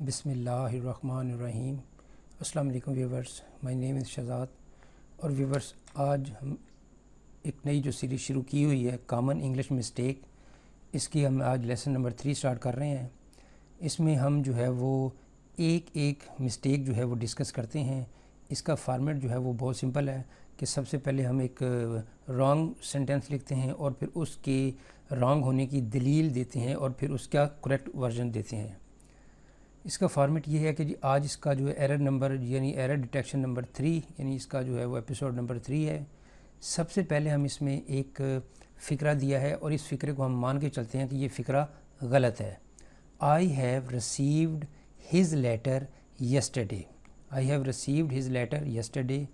बिस्मिल्लाहिर्रहमानिर्रहीम। अस्सलाम वालेकुम viewers, my name is Shahzad. और व्यूवर्स, आज हम एक नई जो सीरीज़ शुरू की हुई है कॉमन इंग्लिश मिस्टेक, इसकी हम आज लेसन नंबर 3 स्टार्ट कर रहे हैं। इसमें हम जो है वो एक एक मिस्टेक जो है वो डिस्कस करते हैं। इसका फॉर्मेट जो है वो बहुत सिंपल है कि सबसे पहले हम एक रॉन्ग सेंटेंस लिखते हैं और फिर उसके रॉन्ग होने की दलील देते हैं और फिर उसका करेक्ट वर्जन देते हैं। इसका फॉर्मेट ये है कि जी आज इसका जो है एरर नंबर यानी एरर डिटेक्शन नंबर 3 यानी इसका जो है वो एपिसोड नंबर 3 है। सबसे पहले हम इसमें एक फ़िक्रा दिया है और इस फ़िक्रे को हम मान के चलते हैं कि ये फ़िक्रा गलत है। I have received his letter yesterday. I have received his letter yesterday.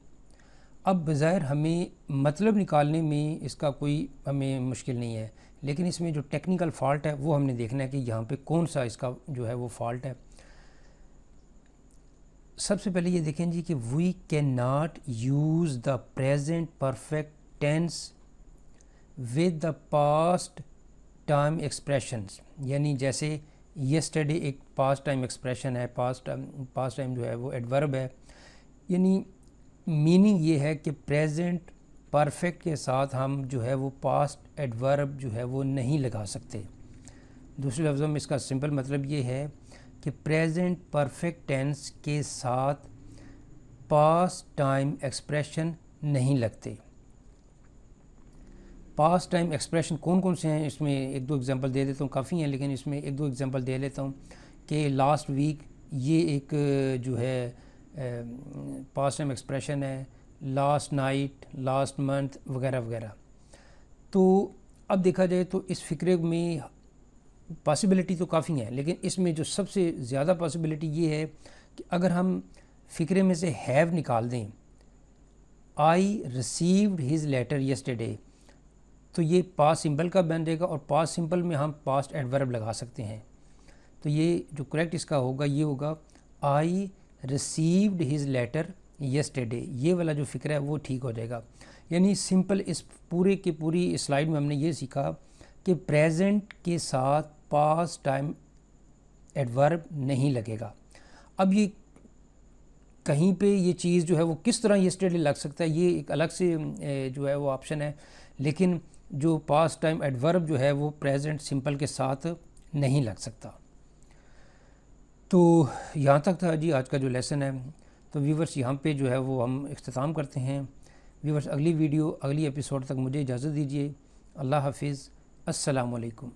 अब बज़ाहिर हमें मतलब निकालने में इसका कोई हमें मुश्किल नहीं है, लेकिन इसमें जो टेक्निकल फ़ॉल्ट है वो हमने देखना है कि यहाँ पे कौन सा इसका जो है वो फ़ॉल्ट है। सबसे पहले ये देखें जी कि we can not use the present perfect tense with the past time expressions. यानी जैसे यस्टरडे एक पास्ट टाइम एक्सप्रेशन है, पास्ट टाइम जो है वो एडवर्ब है। यानी मीनिंग ये है कि प्रेजेंट परफेक्ट के साथ हम जो है वो पास्ट एडवर्ब जो है वो नहीं लगा सकते। दूसरे लफ्ज़ों में इसका सिंपल मतलब ये है कि प्रेजेंट परफेक्ट टेंस के साथ पास्ट टाइम एक्सप्रेशन नहीं लगते। पास्ट टाइम एक्सप्रेशन कौन कौन से हैं, इसमें एक दो एग्जांपल दे देता हूँ, काफ़ी हैं लेकिन इसमें एक दो एग्जांपल दे लेता हूँ कि लास्ट वीक ये एक जो है पास्ट टाइम एक्सप्रेशन है, लास्ट नाइट, लास्ट मंथ वगैरह वगैरह। तो अब देखा जाए तो इस फ़िक्रे में पॉसिबिलिटी तो काफ़ी हैं, लेकिन इसमें जो सबसे ज़्यादा पॉसिबिलिटी ये है कि अगर हम फ़िक्रे में से हैव निकाल दें, I received his letter yesterday, तो ये पास्ट सिंपल का बन जाएगा और पास्ट सिंपल में हम पास्ट एडवर्ब लगा सकते हैं। तो ये जो करेक्ट इसका होगा ये होगा I received his letter yesterday. ये वाला जो फ़िक्र है वो ठीक हो जाएगा। यानी सिंपल इस पूरे की पूरी स्लाइड में हमने ये सीखा कि प्रेजेंट के साथ पास्ट टाइम एडवर्ब नहीं लगेगा। अब ये कहीं पे ये चीज़ जो है वो किस तरह यस्टरडे लग सकता है, ये एक अलग से जो है वो ऑप्शन है, लेकिन जो पास्ट टाइम एडवर्ब जो है वो प्रेजेंट सिंपल के साथ नहीं लग सकता। तो यहाँ तक था जी आज का जो लेसन है। तो व्यूवर्स यहाँ पे जो है वो हम इख्तिताम करते हैं। व्यूवर्स अगली वीडियो अगली एपिसोड तक मुझे इजाज़त दीजिए। अल्लाह हाफिज़। अस्सलामु अलैकुम।